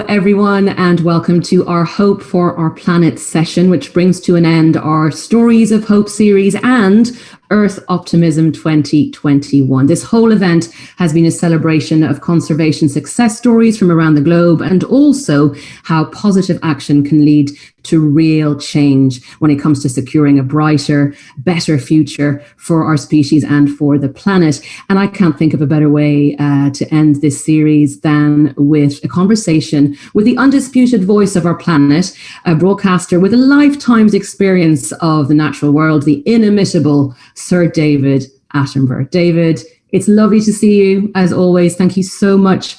everyone, and welcome to our Hope for Our Planet session, which brings to an end our Stories of Hope series and Earth Optimism 2021. This whole event has been a celebration of conservation success stories from around the globe, and also how positive action can lead to real change when it comes to securing a brighter, better future for our species and for the planet. And I can't think of a better way to end this series than with a conversation with the undisputed voice of our planet, a broadcaster with a lifetime's experience of the natural world, the inimitable Sir David Attenborough. David, it's lovely to see you, as always. Thank you so much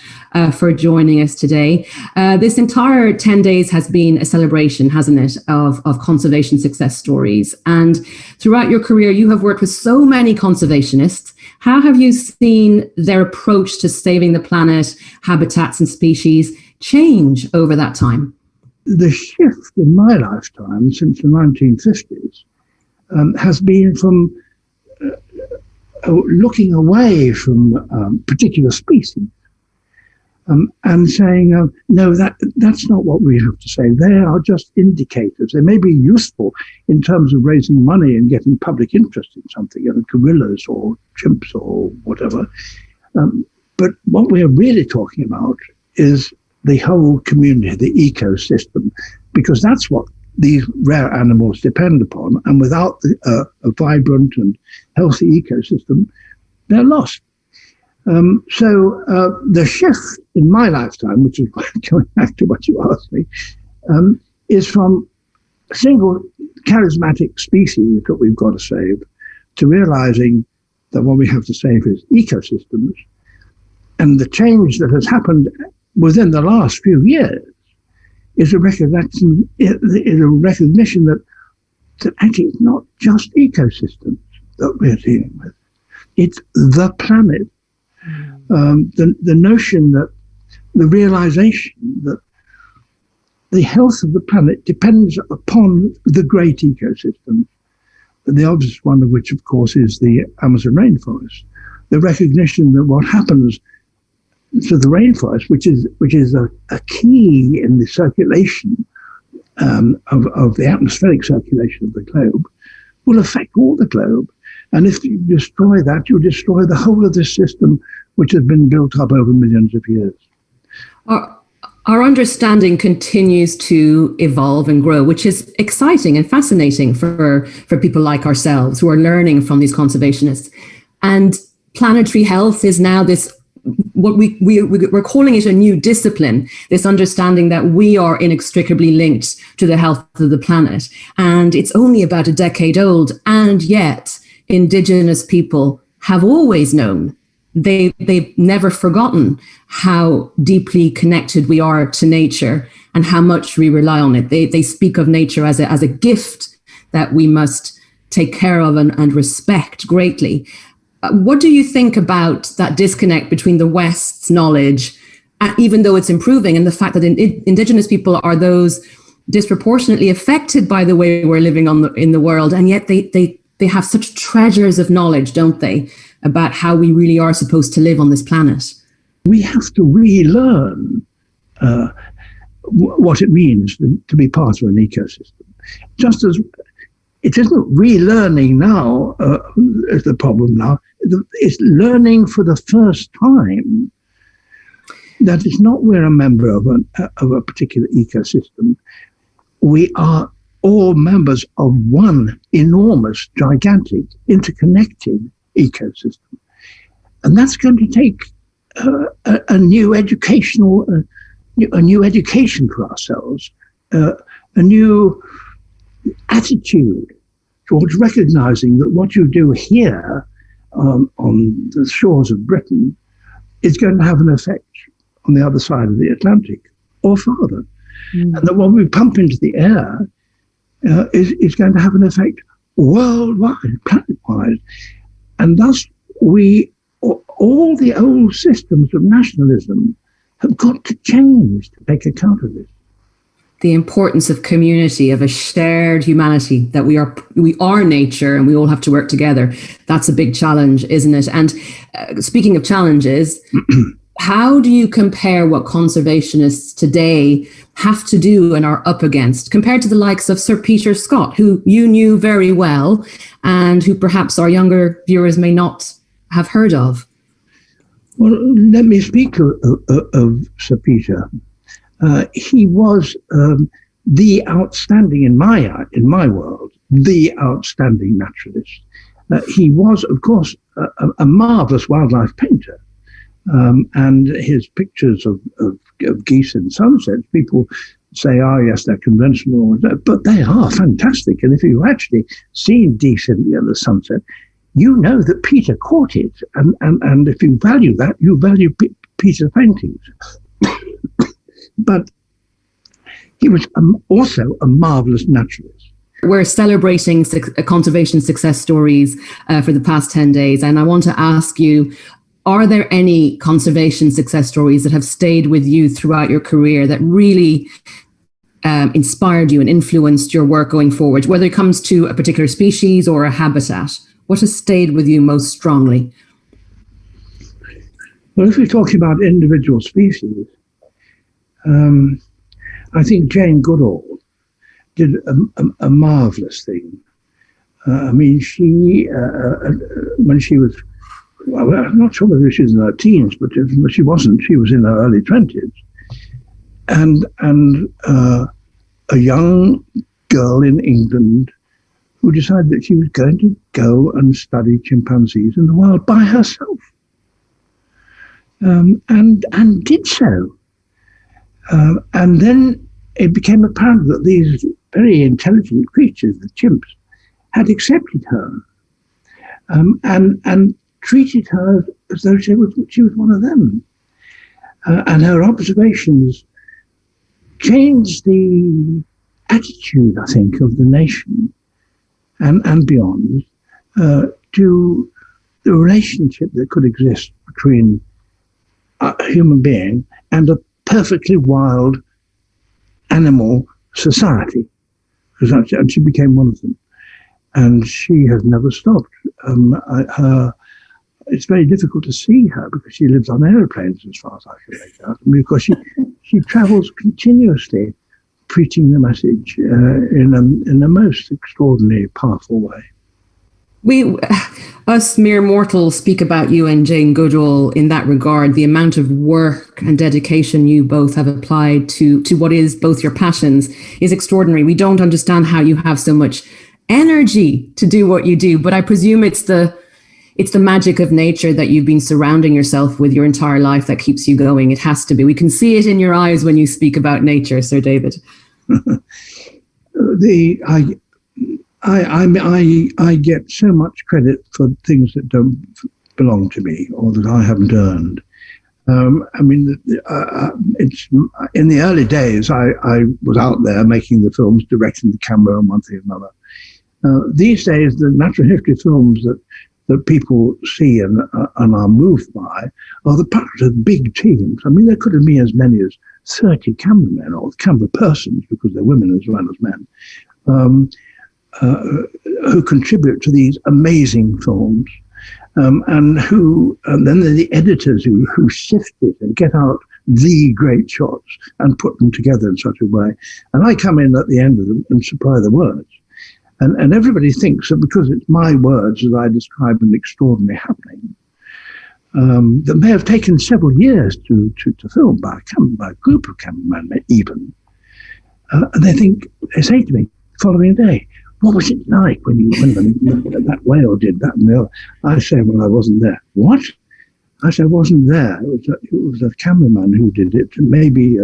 for joining us today. This entire 10 days has been a celebration, hasn't it, of conservation success stories. And throughout your career, you have worked with so many conservationists. How have you seen their approach to saving the planet, habitats and species change over that time? The shift in my lifetime since the 1950s has been from looking away from particular species and saying, no, that's not what we have to say. They are just indicators. They may be useful in terms of raising money and getting public interest in something, gorillas or chimps or whatever. But what we're really talking about is the whole community, the ecosystem, because that's what these rare animals depend upon. And without a vibrant and healthy ecosystem, they're lost. So the shift in my lifetime, which is going back to what you asked me, is from a single charismatic species that we've got to save to realizing that what we have to save is ecosystems. And the change that has happened within the last few years is a recognition that actually it's not just ecosystems that we're dealing with. It's the planet. The notion that the realization that the health of the planet depends upon the great ecosystems, the obvious one of which, of course, is the Amazon rainforest. The recognition that what happens to the rainforest, which is a key in the circulation of the atmospheric circulation of the globe, will affect all the globe. And if you destroy that, you destroy the whole of this system, which has been built up over millions of years. Our understanding continues to evolve and grow, which is exciting and fascinating for people like ourselves who are learning from these conservationists. And planetary health is now this, what we're calling it a new discipline, this understanding that we are inextricably linked to the health of the planet. And it's only about a decade old, and yet Indigenous people have always known. They've never forgotten how deeply connected we are to nature and how much we rely on it. They speak of nature as a gift that we must take care of and respect greatly. What do you think about that disconnect between the West's knowledge, even though it's improving, and the fact that Indigenous people are those disproportionately affected by the way we're living in the world, and yet they have such treasures of knowledge, don't they, about how we really are supposed to live on this planet? We have to relearn what it means to be part of an ecosystem. Just as it isn't relearning now is the problem now, it's learning for the first time that it's not we're a member of a particular ecosystem. We are all members of one enormous, gigantic, interconnected ecosystem. And that's going to take a new education for ourselves, a new attitude towards recognizing that what you do here on the shores of Britain is going to have an effect on the other side of the Atlantic or farther. And that what we pump into the air is going to have an effect worldwide, planet-wide. And thus, all the old systems of nationalism have got to change to take account of this. The importance of community, of a shared humanity, that we are nature and we all have to work together. That's a big challenge, isn't it? And speaking of challenges, How do you compare what conservationists today have to do and are up against compared to the likes of Sir Peter Scott, who you knew very well and who perhaps our younger viewers may not have heard of? Well, let me speak of Sir Peter. He was the outstanding, in my world, the outstanding naturalist. He was, of course, a marvelous wildlife painter. And his pictures of geese in sunsets, people say, oh, yes, they're conventional, but they are fantastic. And if you've actually seen geese in the sunset, you know that Peter caught it. And if you value that, you value Peter's paintings. But he was also a marvelous naturalist. We're celebrating conservation success stories for the past 10 days. And I want to ask you, are there any conservation success stories that have stayed with you throughout your career that really inspired you and influenced your work going forward, whether it comes to a particular species or a habitat? What has stayed with you most strongly? Well, if we're talking about individual species, I think Jane Goodall did a marvelous thing. I mean, she, when she was, well, I'm not sure whether she was in her teens, but she wasn't. She was in her early 20s. And a young girl in England who decided that she was going to go and study chimpanzees in the wild by herself. And did so. And then it became apparent that these very intelligent creatures, the chimps, had accepted her and treated her as though she was one of them. And her observations changed the attitude, I think, of the nation and beyond to the relationship that could exist between a human being and a perfectly wild animal society. And she became one of them. And she has never stopped. It's very difficult to see her because she lives on aeroplanes, as far as I can make out, because she travels continuously preaching the message in a most extraordinarily powerful way. Us mere mortals speak about you and Jane Goodall in that regard. The amount of work and dedication you both have applied to what is both your passions is extraordinary. We don't understand how you have so much energy to do what you do, but I presume it's the magic of nature that you've been surrounding yourself with your entire life that keeps you going. It has to be. We can see it in your eyes when you speak about nature, Sir David. I get so much credit for things that don't belong to me or that I haven't earned. It's in the early days. I was out there making the films, directing the camera, and one thing or another. These days, the natural history films that people see and are moved by are the part of big teams. I mean, there could have been as many as 30 cameramen or camera persons, because they're women as well as men, who contribute to these amazing films, and then they're the editors who sift it and get out the great shots and put them together in such a way. And I come in at the end of them and supply the words. And everybody thinks that because it's my words that I describe an extraordinary happening that may have taken several years to film by a group of cameramen even. And they say to me the following day, what was it like when that whale did that and the other? I say, well, I wasn't there. What? I said, I wasn't there. It was a cameraman who did it maybe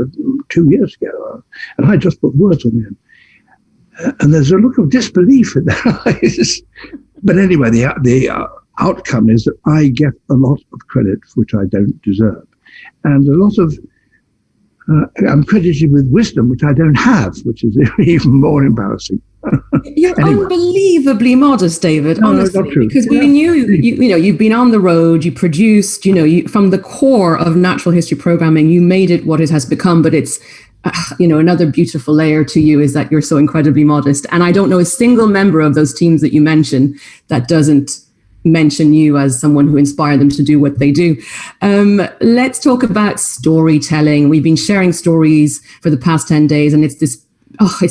2 years ago. And I just put words on him. And there's a look of disbelief in their eyes. But anyway, the outcome is that I get a lot of credit for which I don't deserve. And a lot of, I'm credited with wisdom, which I don't have, which is even more embarrassing. You're anyway. Unbelievably modest, David, honestly, not true. Because we knew, you've been on the road, you produced, from the core of natural history programming, you made it what it has become, but it's, another beautiful layer to you is that you're so incredibly modest. And I don't know a single member of those teams that you mentioned that doesn't, mention you as someone who inspired them to do what they do. Let's talk about storytelling. We've been sharing stories for the past 10 days, and it's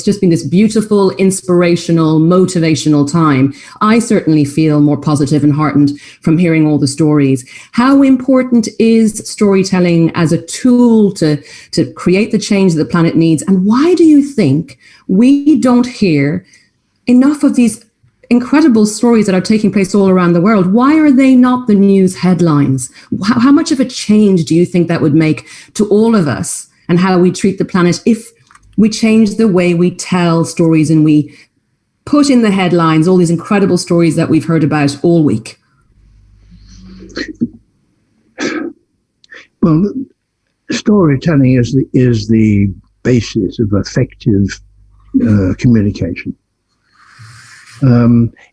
just been this beautiful, inspirational, motivational time. I certainly feel more positive and heartened from hearing all the stories. How important is storytelling as a tool to create the change that the planet needs? And why do you think we don't hear enough of these incredible stories that are taking place all around the world? Why are they not the news headlines? How much of a change do you think that would make to all of us and how we treat the planet if we change the way we tell stories and we put in the headlines all these incredible stories that we've heard about all week? Well, storytelling is the basis of effective communication.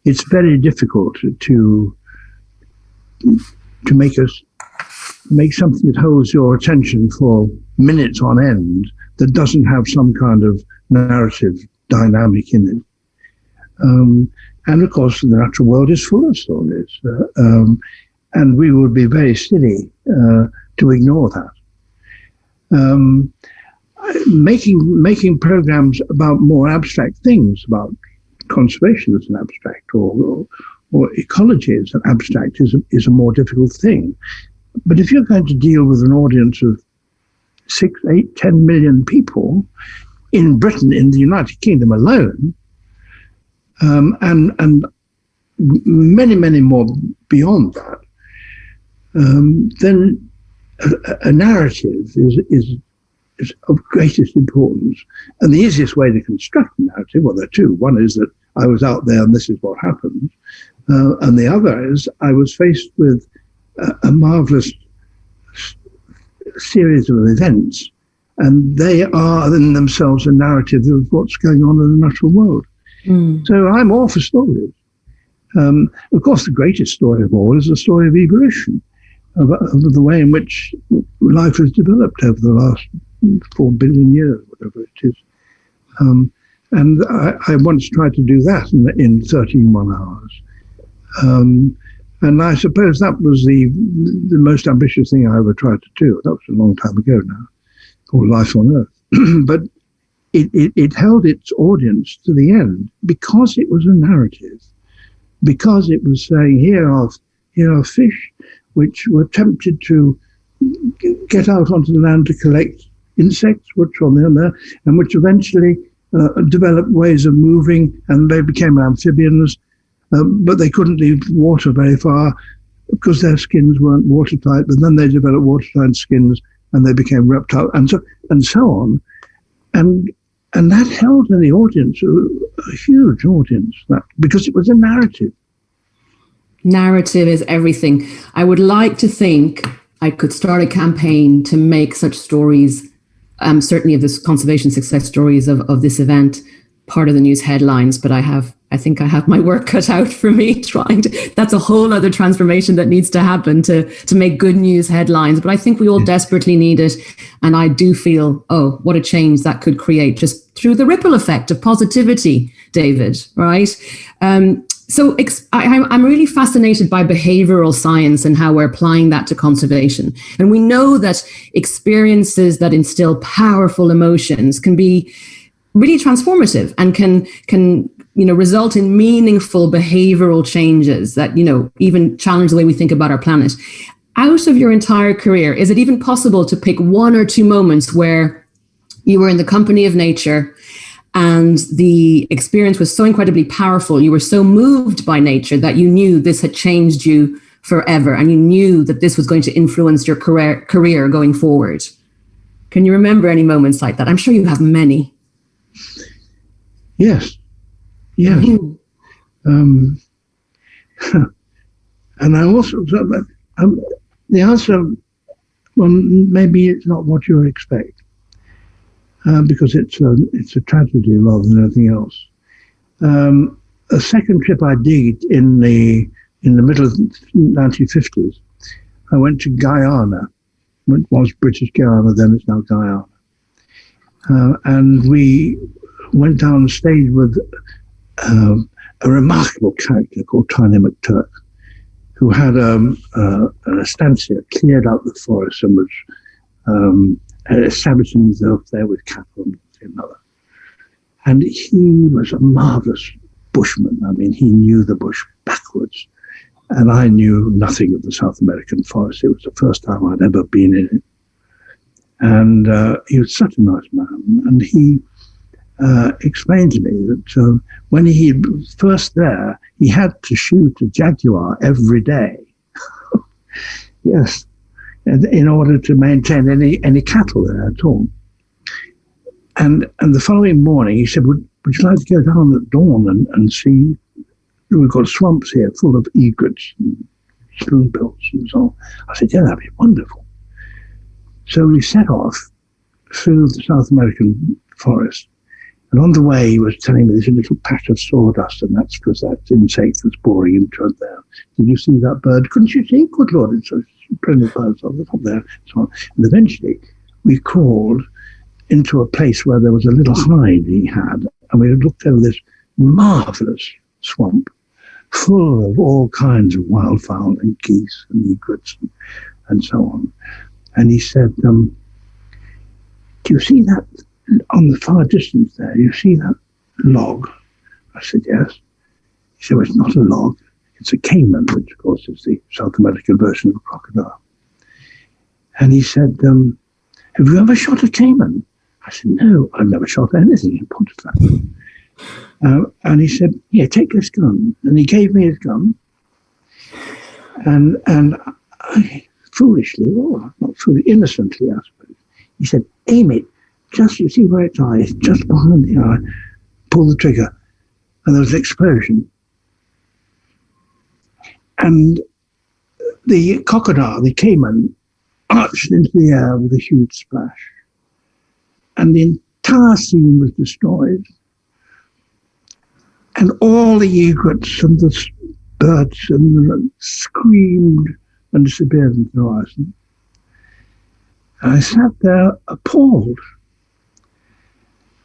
It's very difficult to make something that holds your attention for minutes on end that doesn't have some kind of narrative dynamic in it. And of course, the natural world is full of stories. And we would be very silly to ignore that. Making programs about more abstract things, about conservation as an abstract, or ecology as an abstract, is a more difficult thing. But if you're going to deal with an audience of 6, 8, 10 million people in Britain, in the United Kingdom alone, and many, many more beyond that, then a narrative is of greatest importance. And the easiest way to construct a narrative, well, there are two. One is that I was out there and this is what happened. And the other is I was faced with a marvelous series of events, and they are in themselves a narrative of what's going on in the natural world. So I'm all for stories. Of course, the greatest story of all is the story of evolution, of the way in which life has developed over the last 4 billion years, whatever it is. And I once tried to do that in 13 hours. And I suppose that was the most ambitious thing I ever tried to do. That was a long time ago now, called Life on Earth. But it held its audience to the end because it was a narrative, because it was saying, here are fish which were tempted to get out onto the land to collect insects, which were on there, and which eventually developed ways of moving, and they became amphibians. But they couldn't leave water very far because their skins weren't watertight. But then they developed watertight skins, and they became reptile, and so on. And that held in the audience a huge audience, because it was a narrative. Narrative is everything. I would like to think I could start a campaign to make such stories, certainly of this conservation success stories of this event, part of the news headlines, but I think I have my work cut out for me that's a whole other transformation that needs to happen to make good news headlines. But I think we all desperately need it. And I do feel, what a change that could create just through the ripple effect of positivity, David, right? So I'm really fascinated by behavioral science and how we're applying that to conservation. And we know that experiences that instill powerful emotions can be really transformative and can result in meaningful behavioral changes that, even challenge the way we think about our planet. Out of your entire career, is it even possible to pick one or two moments where you were in the company of nature and the experience was so incredibly powerful, you were so moved by nature that you knew this had changed you forever, and you knew that this was going to influence your career going forward? Can you remember any moments like that? I'm sure you have many. Yes. And I also, the answer, well, maybe it's not what you expect, because it's a tragedy rather than anything else. A second trip I did in the middle of the 1950s, I went to Guyana. It was British Guyana, then it's now Guyana. And we went down and stayed with a remarkable character called Tiny McTurk. who had an estancia, cleared out the forest and was established himself there with cattle and another. And he was a marvelous bushman. I mean, he knew the bush backwards. And I knew nothing of the South American forest. It was the first time I'd ever been in it. And he was such a nice man. And he explained to me that when he was first there, he had to shoot a jaguar every day. Yes, in order to maintain any cattle there at all. And the following morning, he said, would you like to go down at dawn and see? We've got swamps here full of egrets and spoonbills and so on. I said, yeah, that'd be wonderful. So we set off through the South American forest. And on the way, he was telling me there's a little patch of sawdust, and that's because that insect was boring into it there. Did you see that bird? Couldn't you see? Good Lord, it's a brilliant bird on the top there. So on. And eventually, we crawled into a place where there was a little hide he had, and we looked over this marvelous swamp full of all kinds of wildfowl and geese and egrets and so on. And he said, do you see that on the far distance there? You see that log? I said, yes. He said, well, it's not a log. It's a caiman, which, of course, is the South American version of a crocodile. And he said, have you ever shot a caiman? I said, no, I've never shot anything in point of fact. And he said, here, take this gun. And he gave me his gun. And I foolishly, or not foolishly, innocently, I suppose, he said, aim it. Just, you see where its eye is, just behind the eye. Pull the trigger. And there was an explosion. And the crocodile, the caiman, arched into the air with a huge splash. And the entire scene was destroyed. And all the egrets and the birds screamed and disappeared into the horizon. And I sat there appalled.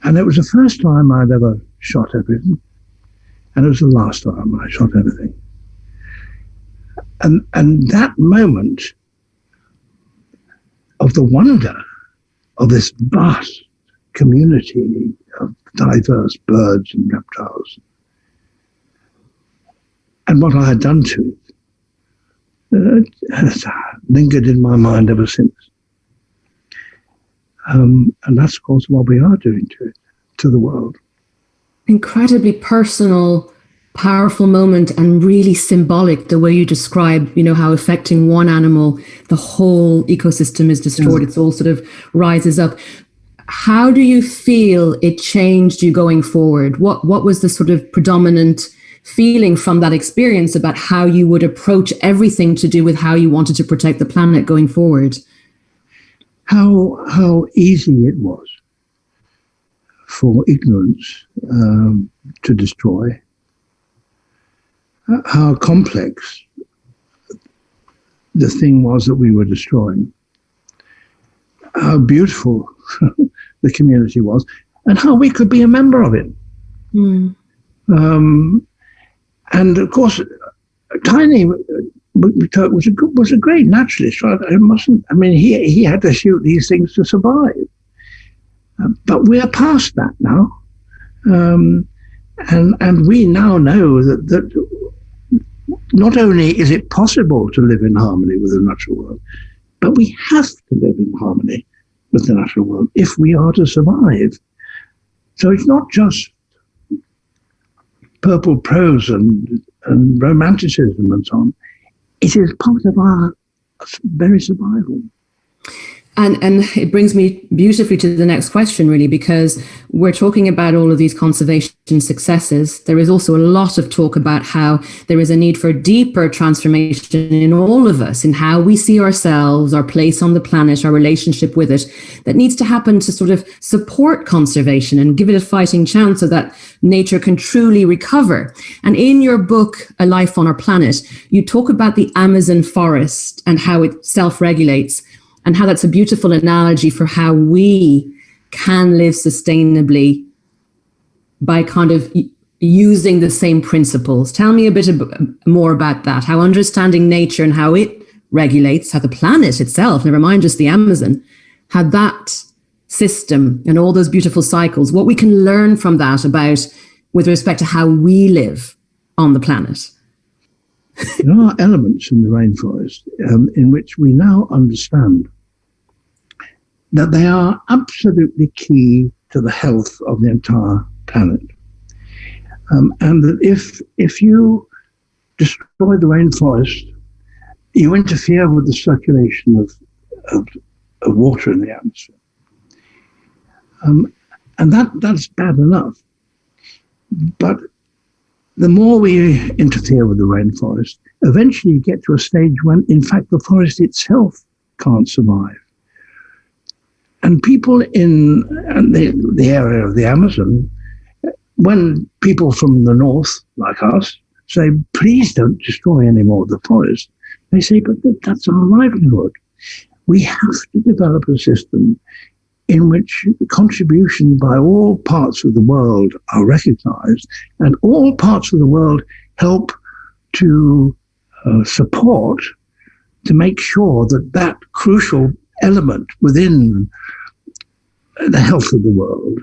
And it was the first time I'd ever shot everything. And it was the last time I shot anything. And that moment of the wonder of this vast community of diverse birds and reptiles, and what I had done to it, has lingered in my mind ever since. And that's, of course, what we are doing to the world. Incredibly personal, powerful moment, and really symbolic, the way you describe, how affecting one animal, the whole ecosystem is destroyed. Yeah. It's all sort of rises up. How do you feel it changed you going forward? What was the sort of predominant feeling from that experience about how you would approach everything to do with how you wanted to protect the planet going forward? How easy it was for ignorance to destroy. How complex the thing was that we were destroying. How beautiful the community was, and how we could be a member of it. Mm. And of course, Tiny was a great naturalist. He had to shoot these things to survive. But we are past that now, and we now know that not only is it possible to live in harmony with the natural world, but we have to live in harmony with the natural world if we are to survive. So it's not just purple prose and romanticism and so on. It is part of our very survival. And it brings me beautifully to the next question, really, because we're talking about all of these conservation successes. There is also a lot of talk about how there is a need for deeper transformation in all of us, in how we see ourselves, our place on the planet, our relationship with it, that needs to happen to sort of support conservation and give it a fighting chance so that nature can truly recover. And in your book, A Life on Our Planet, you talk about the Amazon forest and how it self-regulates, and how that's a beautiful analogy for how we can live sustainably by kind of using the same principles. Tell me a bit more about that, how understanding nature and how it regulates, how the planet itself, never mind just the Amazon, how that system and all those beautiful cycles, what we can learn from that about with respect to how we live on the planet. There are elements in the rainforest in which we now understand that they are absolutely key to the health of the entire planet. And that if you destroy the rainforest, you interfere with the circulation of water in the atmosphere. And that's bad enough. But the more we interfere with the rainforest, eventually you get to a stage when, in fact, the forest itself can't survive. And people in the area of the Amazon, when people from the north, like us, say, please don't destroy any more of the forest, they say, but that's our livelihood. We have to develop a system in which the contribution by all parts of the world are recognized, and all parts of the world help to support, to make sure that that crucial element within the health of the world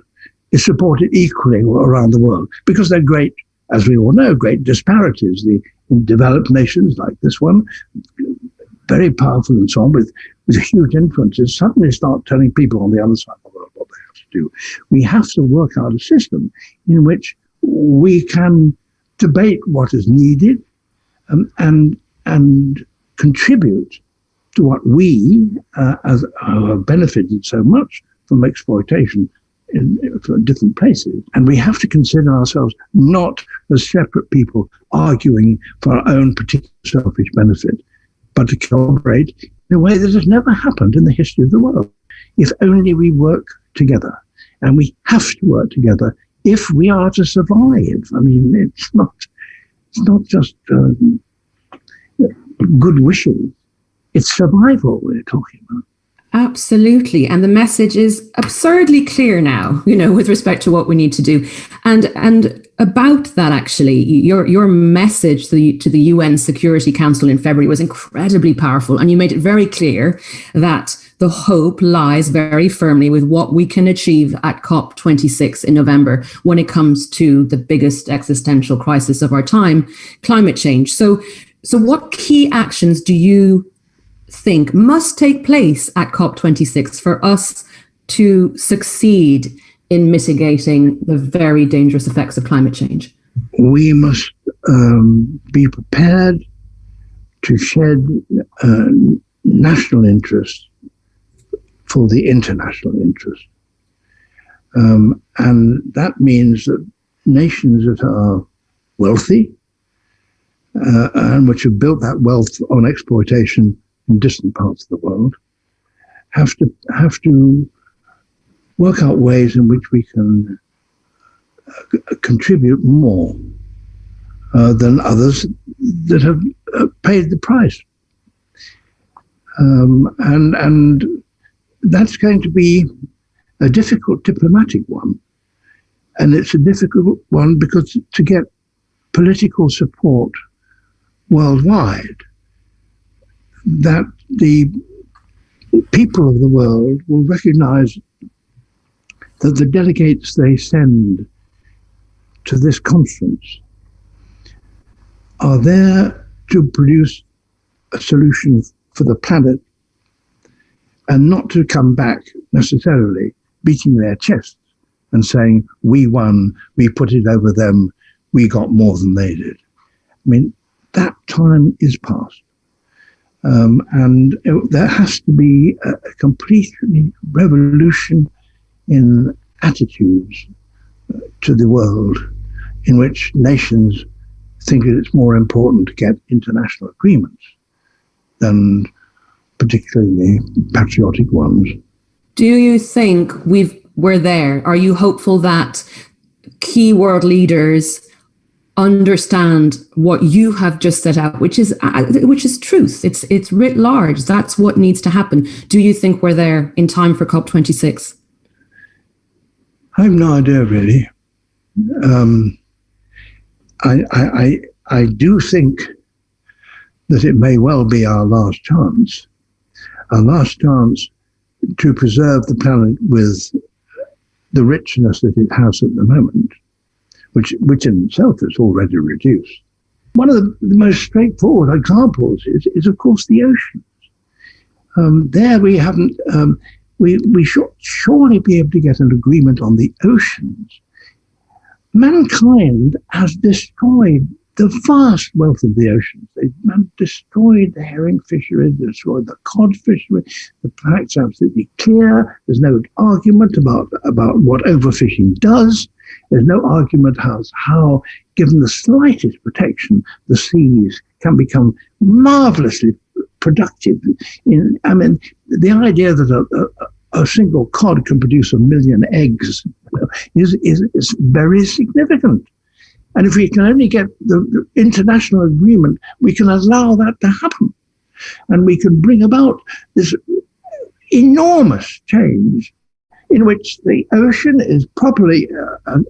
is supported equally around the world. Because there are great, as we all know, great disparities. In developed nations like this one, very powerful and so on, with huge influences, suddenly start telling people on the other side of the world what they have to do. We have to work out a system in which we can debate what is needed and contribute to what we, as have benefited so much from exploitation in different places. And we have to consider ourselves not as separate people arguing for our own particular selfish benefit, but to cooperate in a way that has never happened in the history of the world. If only we work together. And we have to work together if we are to survive. I mean, it's not just good wishes. It's survival we're talking about. Absolutely. And the message is absurdly clear now, with respect to what we need to do. And about that, actually, your message to the UN Security Council in February was incredibly powerful. And you made it very clear that the hope lies very firmly with what we can achieve at COP26 in November when it comes to the biggest existential crisis of our time, climate change. So what key actions do you think must take place at COP26 for us to succeed in mitigating the very dangerous effects of climate change? We must be prepared to shed national interest for the international interest. And that means that nations that are wealthy and which have built that wealth on exploitation in distant parts of the world have to work out ways in which we can contribute more than others that have paid the price. And that's going to be a difficult diplomatic one. And it's a difficult one because to get political support worldwide, that the people of the world will recognize that the delegates they send to this conference are there to produce a solution for the planet and not to come back necessarily beating their chests and saying, we won, we put it over them, we got more than they did. I mean, that time is past. And there has to be a complete revolution in attitudes to the world in which nations think that it's more important to get international agreements than particularly patriotic ones. Do you think we're there? Are you hopeful that key world leaders understand what you have just set out, which is truth? It's writ large. That's what needs to happen. Do you think we're there in time for COP26? I have no idea, really. I do think that it may well be our last chance to preserve the planet with the richness that it has at the moment, which in itself is already reduced. One of the most straightforward examples is of course, the oceans. There we haven't, we should surely be able to get an agreement on the oceans. Mankind has destroyed the vast wealth of the oceans. They've destroyed the herring fishery, destroyed the cod fishery. The fact's absolutely clear. There's no argument about what overfishing does. There's no argument how, given the slightest protection, the seas can become marvelously productive. The idea that a single cod can produce 1 million eggs is very significant. And if we can only get the international agreement, we can allow that to happen. And we can bring about this enormous change in which the ocean is properly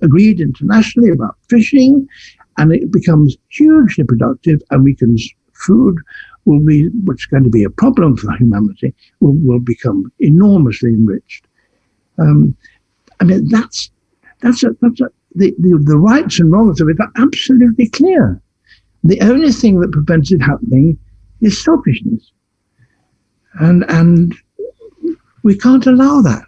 agreed internationally about fishing, and it becomes hugely productive, and food will be, which is going to be a problem for humanity, will become enormously enriched. The rights and wrongs of it are absolutely clear. The only thing that prevents it happening is selfishness. And we can't allow that.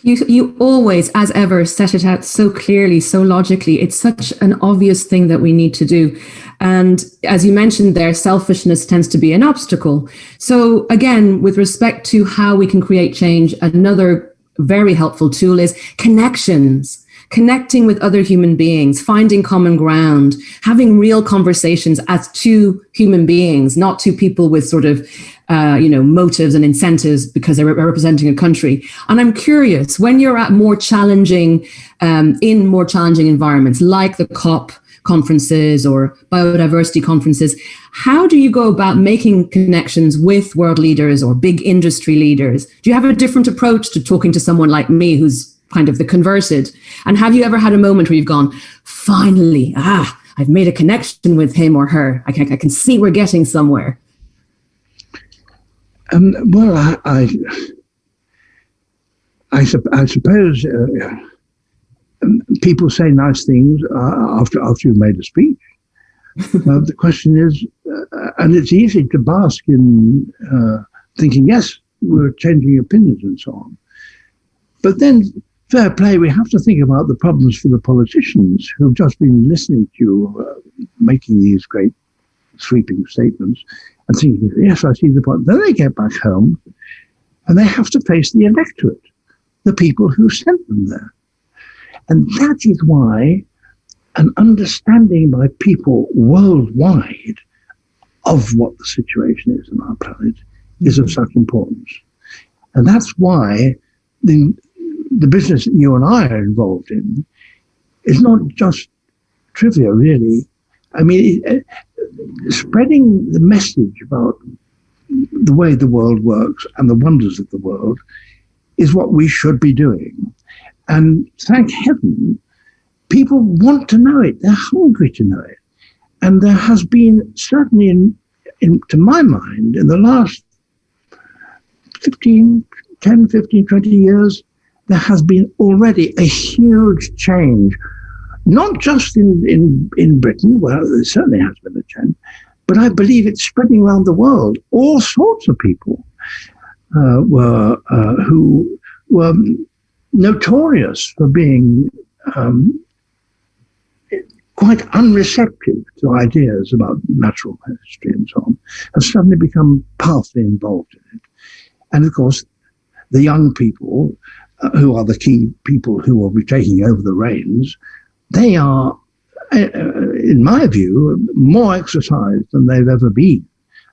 You always, as ever, set it out so clearly, so logically. It's such an obvious thing that we need to do. And as you mentioned there, selfishness tends to be an obstacle. So again, with respect to how we can create change, another very helpful tool is connections. Connecting with other human beings, finding common ground, having real conversations as two human beings, not two people with sort of, motives and incentives because they're representing a country. And I'm curious, when you're at more challenging environments like the COP conferences or biodiversity conferences, how do you go about making connections with world leaders or big industry leaders? Do you have a different approach to talking to someone like me who's kind of the converted? And have you ever had a moment where you've gone, finally, I've made a connection with him or her. I can see we're getting somewhere. Well, I suppose people say nice things after you've made a speech. The question is, and it's easy to bask in thinking, yes, we're changing opinions and so on. But then, fair play, we have to think about the problems for the politicians who've just been listening to you making these great sweeping statements and thinking, yes, I see the point. Then they get back home and they have to face the electorate, the people who sent them there. And that is why an understanding by people worldwide of what the situation is on our planet is of such importance. And that's why the business that you and I are involved in is not just trivia, really. I mean, spreading the message about the way the world works and the wonders of the world is what we should be doing. And thank heaven, people want to know it. They're hungry to know it. And there has been, certainly to my mind, in the last 10, 15, 20 years, there has been already a huge change, not just in Britain, where there certainly has been a change, but I believe it's spreading around the world. All sorts of people who were notorious for being quite unreceptive to ideas about natural history and so on, have suddenly become powerfully involved in it. And of course, the young people, who are the key people who will be taking over the reins, they are, in my view, more exercised than they've ever been,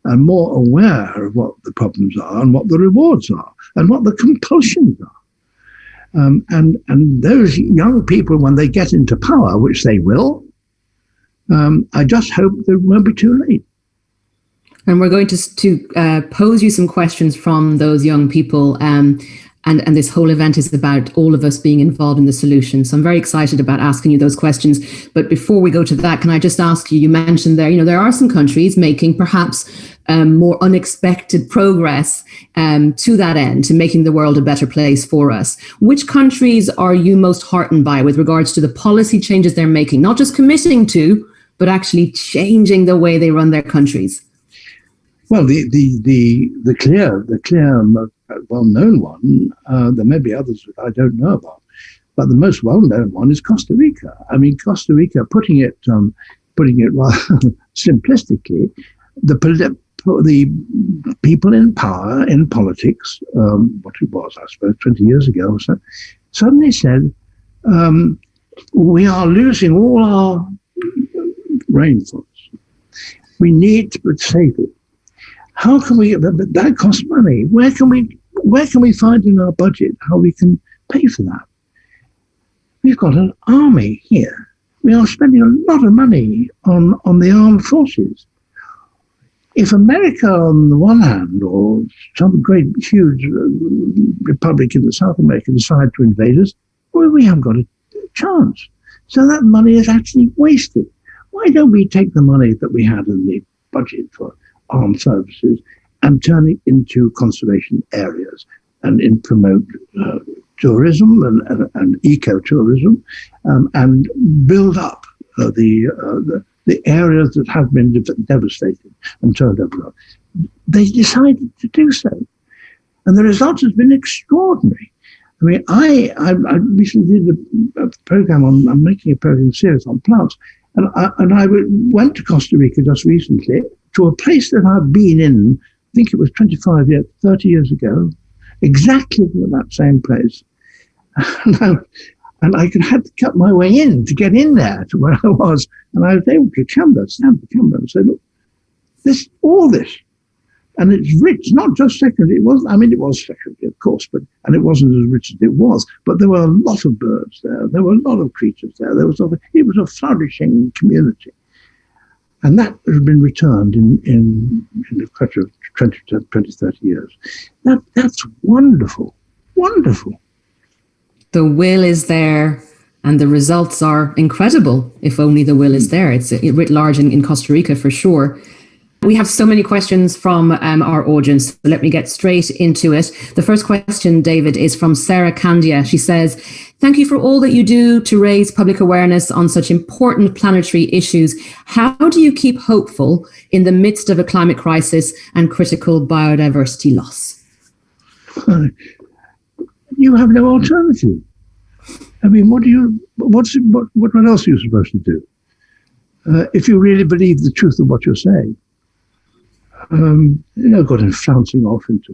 and more aware of what the problems are and what the rewards are and what the compulsions are. And those young people, when they get into power, which they will, I just hope that it won't be too late. And we're going to pose you some questions from those young people And this whole event is about all of us being involved in the solution. So I'm very excited about asking you those questions. But before we go to that, can I just ask you, you mentioned there, there are some countries making perhaps more unexpected progress to that end, to making the world a better place for us. Which countries are you most heartened by with regards to the policy changes they're making, not just committing to, but actually changing the way they run their countries? Well, the clear, well-known one, there may be others that I don't know about, but the most well-known one is Costa Rica. I mean, Costa Rica, putting it rather simplistically, the people in power in politics, what it was, I suppose, 20 years ago or so, suddenly said, we are losing all our rainforests. We need to save it. How can we? But that costs money. Where can we find in our budget how we can pay for that? We've got an army here. We are spending a lot of money on the armed forces. If America, on the one hand, or some great, huge republic in South America decide to invade us, well, we haven't got a chance. So that money is actually wasted. Why don't we take the money that we had in the budget for armed services and turn it into conservation areas and promote tourism and ecotourism and build up the areas that have been devastated and turned over. They decided to do so. And the result has been extraordinary. I mean, I recently did a program I'm making a program series on plants. And I went to Costa Rica just recently to a place that I'd been in, I think it was 30 years ago, exactly that same place. And I had to cut my way in to get in there to where I was. And I was able to stand the camera and say, look, all this. And it's rich, not just secondary. It was secondary, of course, and it wasn't as rich as it was. But there were a lot of birds there. There were a lot of creatures there. It was a flourishing community. And that has been returned in the question of 20, 30 years. That's wonderful, wonderful. The will is there and the results are incredible if only the will is there. It's writ large in Costa Rica for sure. We have so many questions from our audience, so let me get straight into it. The first question, David, is from Sarah Candia. She says, thank you for all that you do to raise public awareness on such important planetary issues. How do you keep hopeful in the midst of a climate crisis and critical biodiversity loss? You have no alternative. I mean, what else are you supposed to do? If you really believe the truth of what you're saying. Got him flouncing off into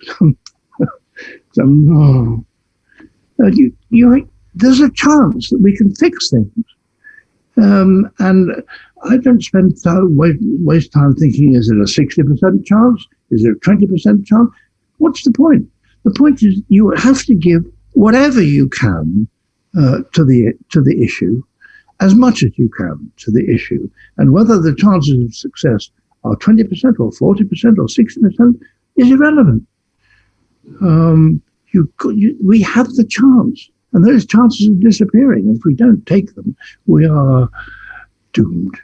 some there's a chance that we can fix things. And I don't waste time thinking, is it a 60% chance? Is it a 20% chance? What's the point? The point is you have to give whatever you can to the issue, as much as you can to the issue. And whether the chances of success are 20% or 40% or 60% is irrelevant. We have the chance, and those chances are disappearing. If we don't take them, we are doomed.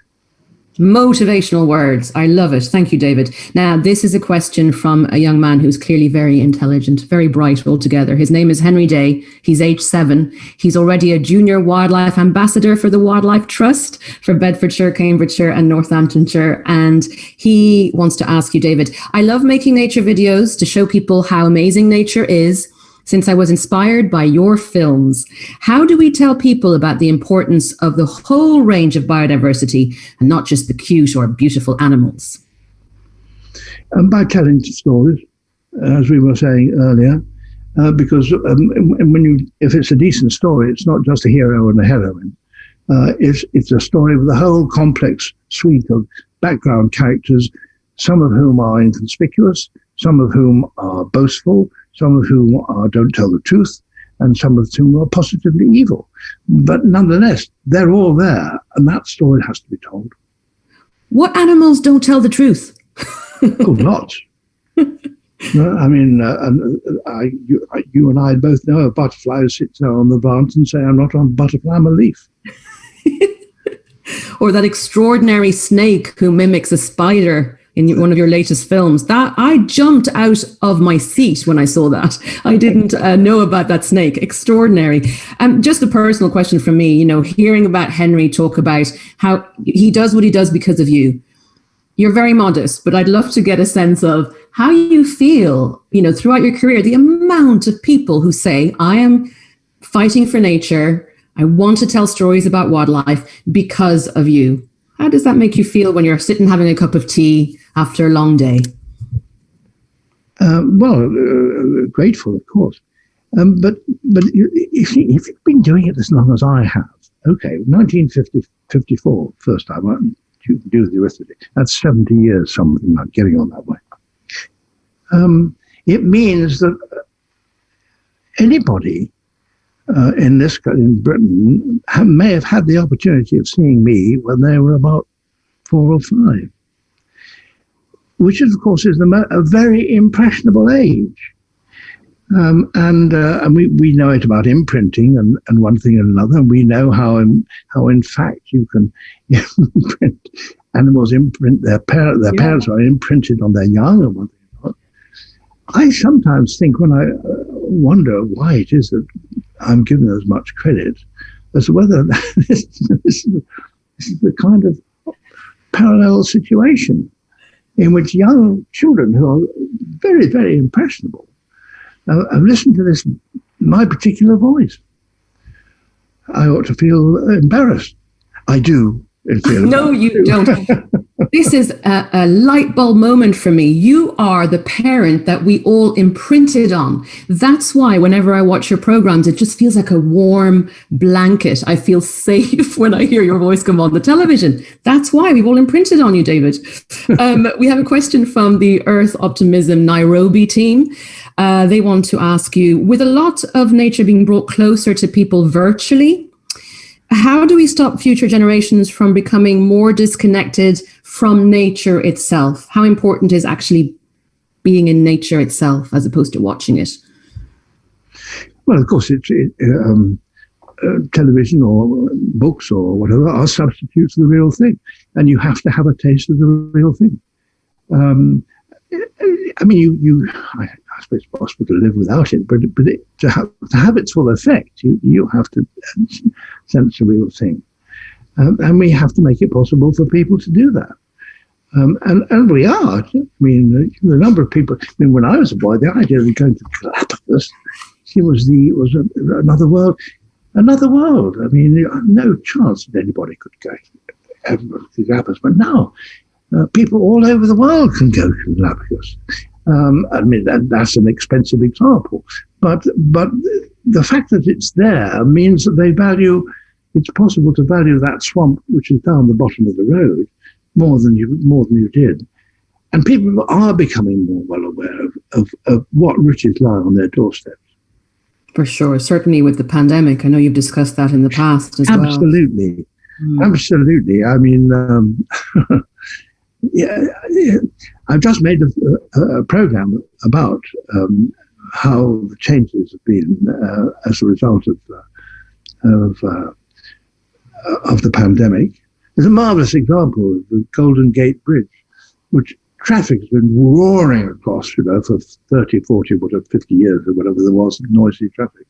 Motivational words. I love it. Thank you, David. Now, this is a question from a young man who's clearly very intelligent, very bright altogether. His name is Henry Day. He's age 7. He's already a junior wildlife ambassador for the Wildlife Trust for Bedfordshire, Cambridgeshire and Northamptonshire. And he wants to ask you, David, I love making nature videos to show people how amazing nature is, since I was inspired by your films. How do we tell people about the importance of the whole range of biodiversity and not just the cute or beautiful animals? And by telling stories, as we were saying earlier, because if it's a decent story, it's not just a hero and a heroine. It's a story with a whole complex suite of background characters, some of whom are inconspicuous, some of whom are boastful, some of whom don't tell the truth, and some of whom are positively evil. But nonetheless, they're all there, and that story has to be told. What animals don't tell the truth? Oh, lots. No, I mean, you and I both know a butterfly who sits there on the branch and say, "I'm not a butterfly, I'm a leaf." Or that extraordinary snake who mimics a spider in one of your latest films. That I jumped out of my seat when I saw that. I didn't know about that snake. Extraordinary. Just a personal question from me, hearing about Henry talk about how he does what he does because of you. You're very modest, but I'd love to get a sense of how you feel, throughout your career, the amount of people who say, I am fighting for nature. I want to tell stories about wildlife because of you. How does that make you feel when you're sitting having a cup of tea after a long day? Grateful, of course. But if you've been doing it as long as I have, okay, 1954, first time, you can do the arithmetic. That's 70 years, something like getting on that way. It means that anybody in Britain may have had the opportunity of seeing me when they were about 4 or 5, which of course is a very impressionable age. And we know it about imprinting and one thing and another, and we know how in fact you can imprint animals, imprint their parents are imprinted on their young and one thing and another. I sometimes think, when I wonder why it is that I'm given as much credit, as to whether this is the kind of parallel situation in which young children who are very, very impressionable have listened to my particular voice. I ought to feel embarrassed. I do. No, you don't. This is a light bulb moment for me. You are the parent that we all imprinted on. That's why whenever I watch your programs, it just feels like a warm blanket. I feel safe when I hear your voice come on the television. That's why we've all imprinted on you, David. We have a question from the Earth Optimism Nairobi team. They want to ask you, with a lot of nature being brought closer to people virtually, how do we stop future generations from becoming more disconnected from nature itself? How important is actually being in nature itself as opposed to watching it? Well, of course, television or books or whatever are substitutes for the real thing, and you have to have a taste of the real thing. I mean, I suppose it's possible to live without it, but to have its full effect, you have to sense the real thing. And we have to make it possible for people to do that. And we are. I mean, the number of people, when I was a boy, the idea of going to Galapagos, it was another world. Another world. I mean, no chance that anybody could go to Galapagos. But now, people all over the world can go to Galapagos. I mean, that's an expensive example, but the fact that it's there means that it's possible to value that swamp, which is down the bottom of the road, more than you did. And people are becoming more well aware of what riches lie on their doorsteps. For sure. Certainly with the pandemic. I know you've discussed that in the past as well. Absolutely. Absolutely. I mean, yeah, I've just made a program about how the changes have been as a result of the pandemic. There's a marvelous example of the Golden Gate Bridge, which traffic has been roaring across, for 30, 40, 50 years or whatever there was, noisy traffic.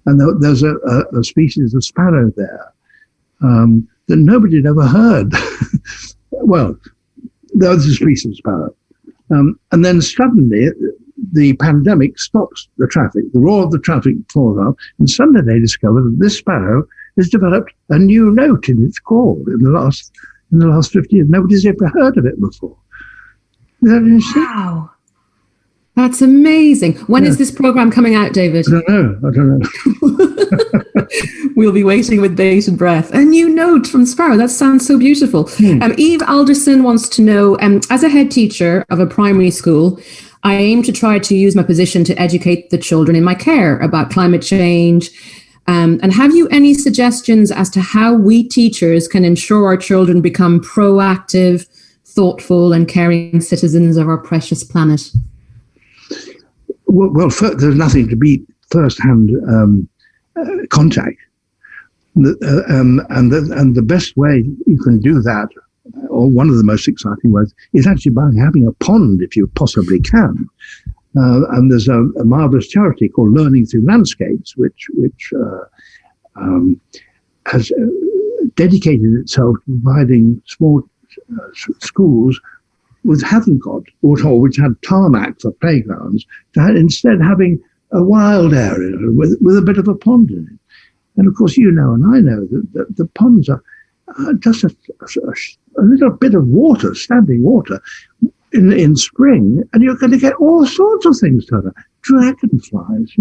And there's a species of sparrow there that nobody had ever heard. Well, there was a species of sparrow. And then suddenly the pandemic stops the traffic, the roar of the traffic falls off, and suddenly they discover that this sparrow has developed a new note in its call in the last 50 years. Nobody's ever heard of it before. Wow. That's amazing. When is this program coming out, David? I don't know. We'll be waiting with bated breath. A new note from Sparrow. That sounds so beautiful. Eve Alderson wants to know, as a head teacher of a primary school, I aim to try to use my position to educate the children in my care about climate change. And have you any suggestions as to how we teachers can ensure our children become proactive, thoughtful and caring citizens of our precious planet? There's nothing to beat first-hand contact. And the best way you can do that, or one of the most exciting ways, is actually by having a pond, if you possibly can. And there's a marvelous charity called Learning Through Landscapes, which has dedicated itself to providing small schools which haven't got, or which had tarmac for playgrounds, to instead having a wild area with a bit of a pond in it. And of course, you know, and I know that the ponds are just a little bit of water, standing water, in spring, and you're going to get all sorts of things to it. Dragonflies,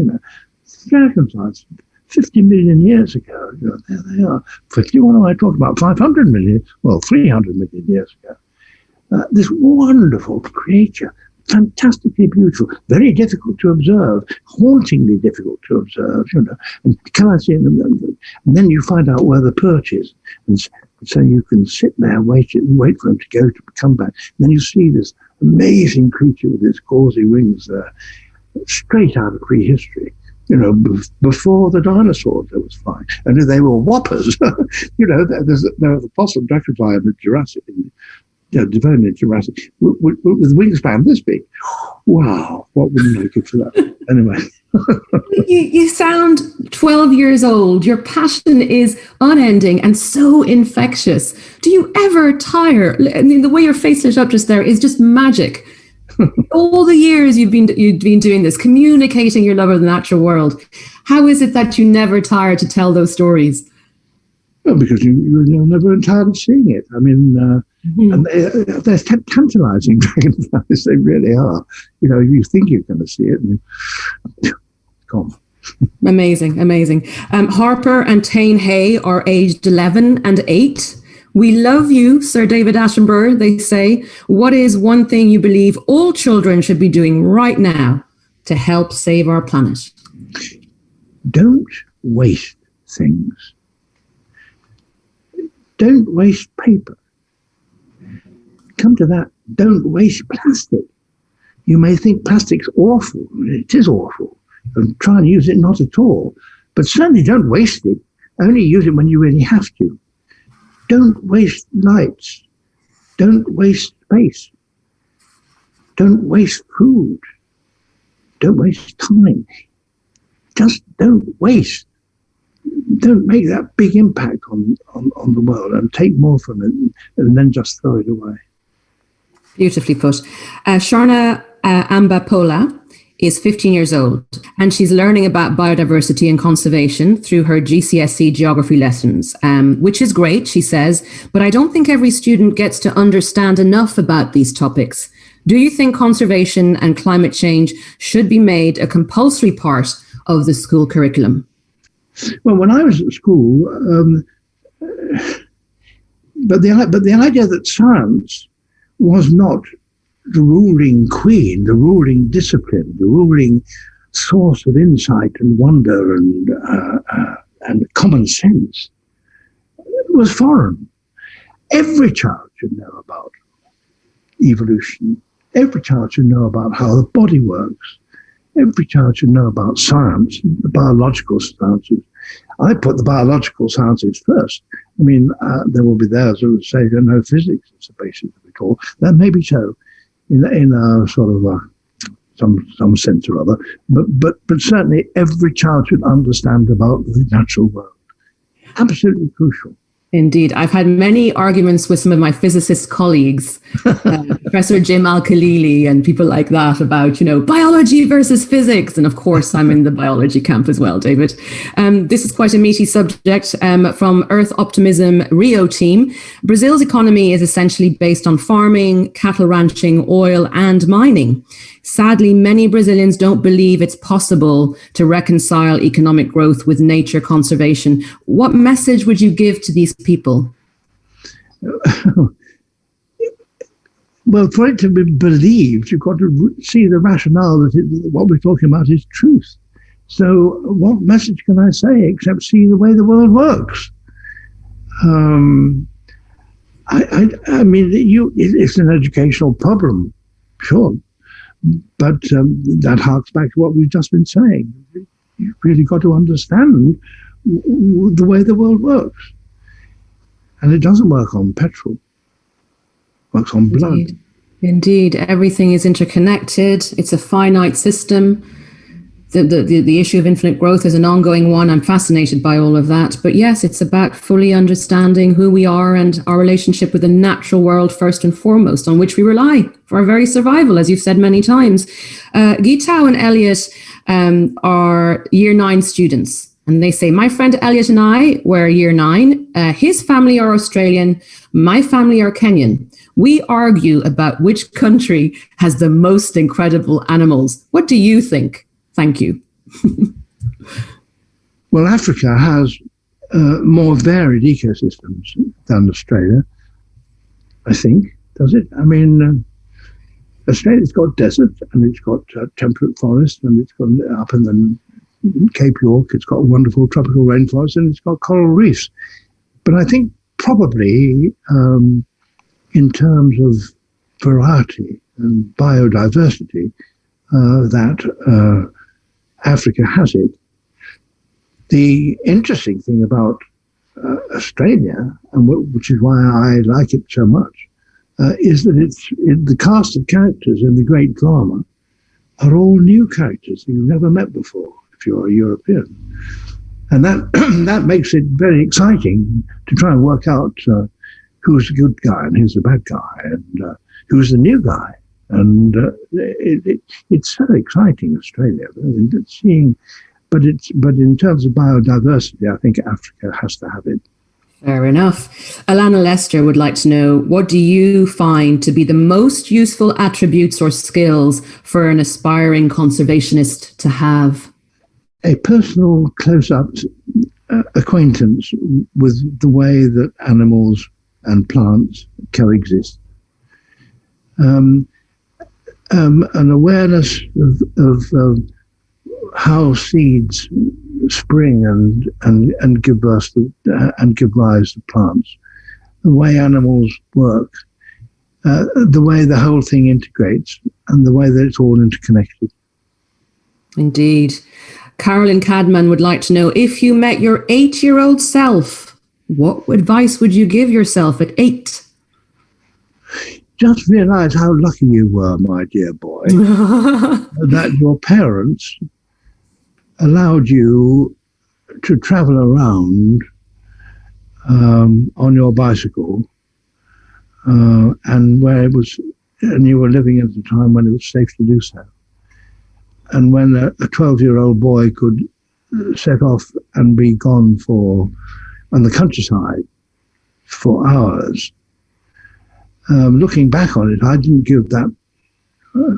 50 million years ago, there they are. 50, what am I talking about? 500 million, 300 million years ago. This wonderful creature, fantastically beautiful, very difficult to observe, hauntingly difficult to observe, And can I see it? And then you find out where the perch is, and so you can sit there, wait for him to come back. And then you see this amazing creature with its gauzy wings there, straight out of prehistory. Before the dinosaurs, there was flying, and they were whoppers. There was the possum dragonfly in the Jurassic. Devonian Jurassic, with wingspan this big. Wow, what wouldn't I give for that? Anyway. You sound 12 years old. Your passion is unending and so infectious. Do you ever tire? I mean, the way your face lit up just there is just magic. All the years you've been doing this, communicating your love of the natural world. How is it that you never tire to tell those stories? Well, because you're never tired of seeing it. I mean, and they're tantalizing dragonflies. They really are. You think you're going to see it, and come. Amazing. Harper and Tane Hay are aged 11 and 8. We love you, Sir David Attenborough, they say. What is one thing you believe all children should be doing right now to help save our planet? Don't waste things. Don't waste paper. Come to that, don't waste plastic. You may think plastic's awful. It is awful. And try and use it not at all. But certainly don't waste it. Only use it when you really have to. Don't waste lights. Don't waste space. Don't waste food. Don't waste time. Just don't waste. Don't make that big impact on the world, and take more from it and then just throw it away. Beautifully put. Sharna Ambapola is 15 years old, and she's learning about biodiversity and conservation through her GCSE geography lessons, which is great, she says, but I don't think every student gets to understand enough about these topics. Do you think conservation and climate change should be made a compulsory part of the school curriculum? Well, when I was at school, but the idea that science was not the ruling queen, the ruling discipline, the ruling source of insight and wonder and common sense was foreign. Every child should know about evolution. Every child should know about how the body works. Every child should know about science, the biological sciences. I put the biological sciences first. I mean, there will be those who would say, no, physics is the basis of it all. That may be so, in a sort of some sense or other. But certainly every child should understand about the natural world. Absolutely crucial. Indeed. I've had many arguments with some of my physicist colleagues, Professor Jim Al-Khalili and people like that about, biology versus physics. And of course, I'm in the biology camp as well, David. This is quite a meaty subject from Earth Optimism Rio team. Brazil's economy is essentially based on farming, cattle ranching, oil and mining. Sadly, many Brazilians don't believe it's possible to reconcile economic growth with nature conservation. What message would you give to these people? Well, for it to be believed, you've got to see the rationale that what we're talking about is truth. So what message can I say except see the way the world works? I mean, it's an educational problem, sure. But that harks back to what we've just been saying. You've really got to understand the way the world works. And it doesn't work on petrol. It works on blood. Indeed. Everything is interconnected. It's a finite system. The issue of infinite growth is an ongoing one. I'm fascinated by all of that. But yes, it's about fully understanding who we are and our relationship with the natural world first and foremost, on which we rely for our very survival, as you've said many times. Gitao and Elliot are year 9 students. And they say, my friend Elliot and I were year 9. His family are Australian. My family are Kenyan. We argue about which country has the most incredible animals. What do you think? Thank you. Well, Africa has more varied ecosystems than Australia, I think. Does it? I mean, Australia's got desert, and it's got temperate forest, and it's got up in the Cape York, it's got wonderful tropical rainforest, and it's got coral reefs. But I think probably in terms of variety and biodiversity, that Africa has it. The interesting thing about Australia, and which is why I like it so much, is that the cast of characters in the great drama are all new characters that you've never met before if you're a European. And that that makes it very exciting to try and work out who's the good guy and who's the bad guy and who's the new guy. And it's so exciting, Australia. Seeing, but in terms of biodiversity, I think Africa has to have it. Fair enough. Alana Lester would like to know, what do you find to be the most useful attributes or skills for an aspiring conservationist to have? A personal close-up acquaintance with the way that animals and plants coexist. An awareness of how seeds spring and give birth to, and give rise to plants, the way animals work, the way the whole thing integrates, and the way that it's all interconnected. Indeed. Carolyn Cadman would like to know, if you met your 8-year-old self, what advice would you give yourself at 8? Just realize how lucky you were, my dear boy, that your parents allowed you to travel around on your bicycle, and you were living at a time when it was safe to do so. And when a 12-year-old boy could set off and be gone on the countryside for hours, looking back on it, I didn't give that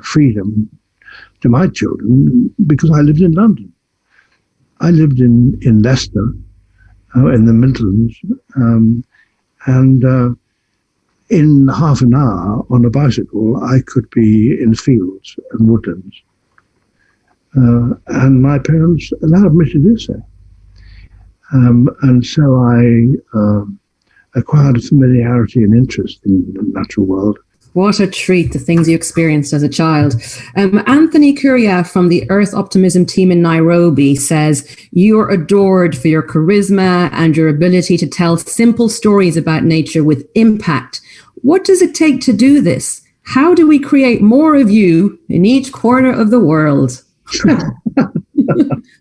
freedom to my children because I lived in London. I lived in Leicester, in the Midlands, and in half an hour on a bicycle, I could be in fields and woodlands. And my parents allowed me to do so. And so I acquired a familiarity and interest in the natural world. What a treat, the things you experienced as a child. Anthony Curia from the Earth Optimism team in Nairobi says, you're adored for your charisma and your ability to tell simple stories about nature with impact. What does it take to do this? How do we create more of you in each corner of the world?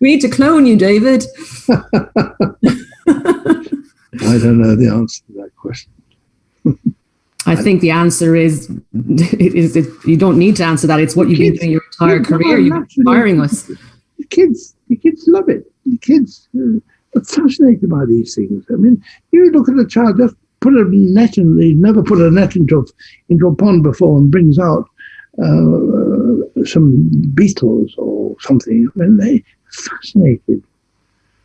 We need to clone you, David. I don't know the answer to that question. I think the answer is you don't need to answer that. It's what you've been doing your entire career. You're inspiring us. The kids love it. The kids are fascinated by these things. I mean, you look at a child, just put a net in, he never put a net into a pond before and brings out some beetles or something. I mean, they're fascinated.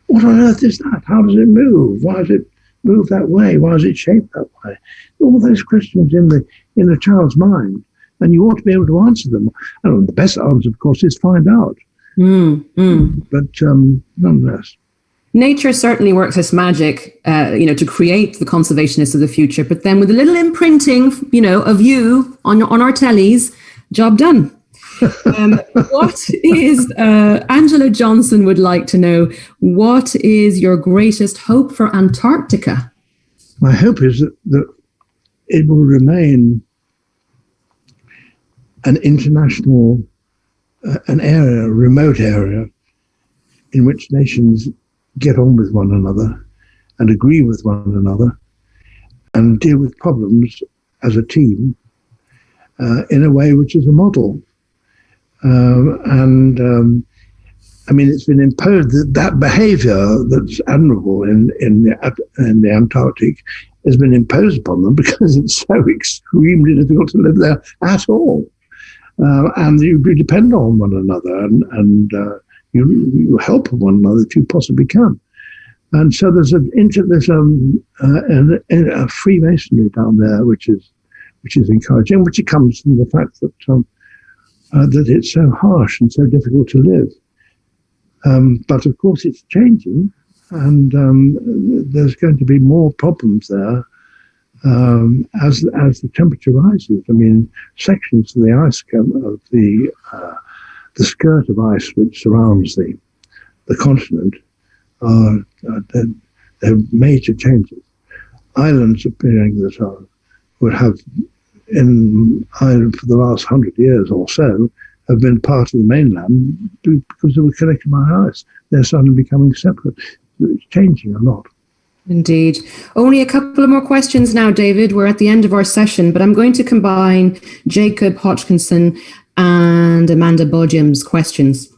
What on earth is that? How does it move? Why does it move that way? Why is it shaped that way? All those questions in the child's mind, and you ought to be able to answer them. I don't know, the best answer, of course, is find out. But nonetheless. Nature certainly works its magic, to create the conservationists of the future, but then with a little imprinting, of you on our tellies, job done. What is, Angela Johnson would like to know, what is your greatest hope for Antarctica? My hope is that it will remain an international, an area, a remote area, in which nations get on with one another and agree with one another and deal with problems as a team in a way which is a model. I mean, it's been imposed that behaviour that's admirable in the Antarctic has been imposed upon them because it's so extremely difficult to live there at all. And you depend on one another and you help one another if you possibly can. And so there's a Freemasonry down there, which is encouraging, which it comes from the fact that that it's so harsh and so difficult to live. But of course, it's changing, and there's going to be more problems there as the temperature rises. I mean, sections of the ice of the skirt of ice which surrounds the continent there are major changes. Islands appearing that would have in Ireland for the last 100 years or so have been part of the mainland because they were connected by ice. They're suddenly becoming separate. It's changing a lot. Indeed. Only a couple of more questions now, David. We're at the end of our session, but I'm going to combine Jacob Hodgkinson and Amanda Bodjum's questions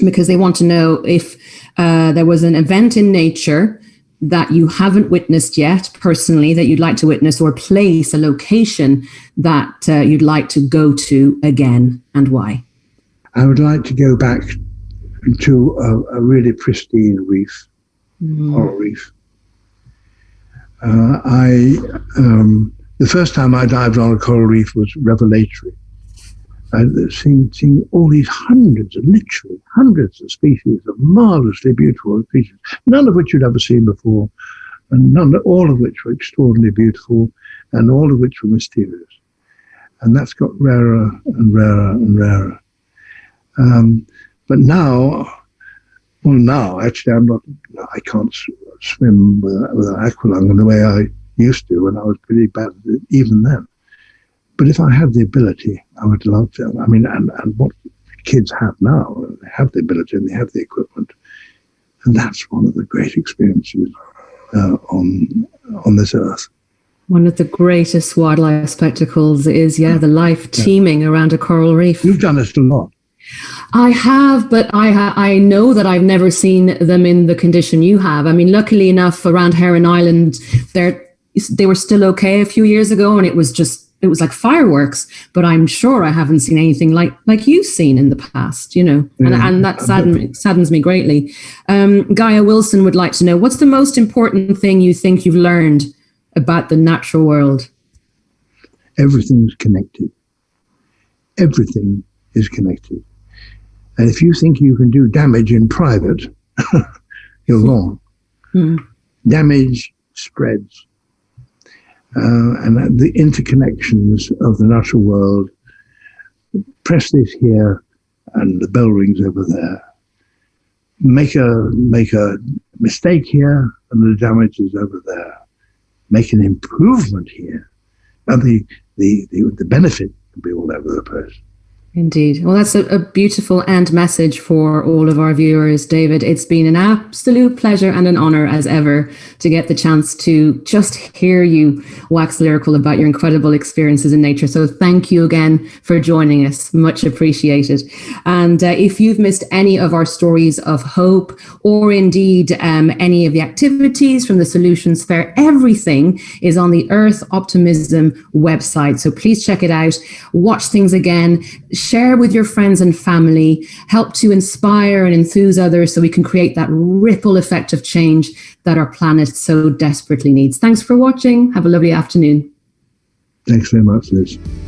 because they want to know if there was an event in nature that you haven't witnessed yet personally that you'd like to witness, or a place, a location that you'd like to go to again, and why? I would like to go back to a really pristine reef, coral reef. The first time I dived on a coral reef was revelatory. I've seen all these literally hundreds of species of marvelously beautiful creatures, none of which you'd ever seen before, and all of which were extraordinarily beautiful, and all of which were mysterious. And that's got rarer and rarer and rarer. But now actually I can't swim with an aqualung in the way I used to, and I was pretty bad at it even then. But if I had the ability, I would love to. I mean, and what kids have now, they have the ability and they have the equipment. And that's one of the great experiences on this earth. One of the greatest wildlife spectacles is, the life teeming around a coral reef. You've done it a lot. I have, but I know that I've never seen them in the condition you have. I mean, luckily enough, around Heron Island, they were still okay a few years ago, and it was like fireworks. But I'm sure I haven't seen anything like you've seen in the past, and that saddens me greatly. Gaia Wilson would like to know, what's the most important thing you think you've learned about the natural world? Everything's connected. Everything is connected. And if you think you can do damage in private, you're wrong. Damage spreads. And the interconnections of the natural world, press this here and the bell rings over there. Make a mistake here and the damage is over there. Make an improvement here and the benefit can be all over the place. Indeed. Well, that's a beautiful end message for all of our viewers, David. It's been an absolute pleasure and an honour as ever to get the chance to just hear you wax lyrical about your incredible experiences in nature. So thank you again for joining us. Much appreciated. And if you've missed any of our stories of hope, or indeed any of the activities from the Solutions Fair, everything is on the Earth Optimism website. So please check it out. Watch things again. Share with your friends and family, help to inspire and enthuse others so we can create that ripple effect of change that our planet so desperately needs. Thanks for watching. Have a lovely afternoon. Thanks very much, Liz.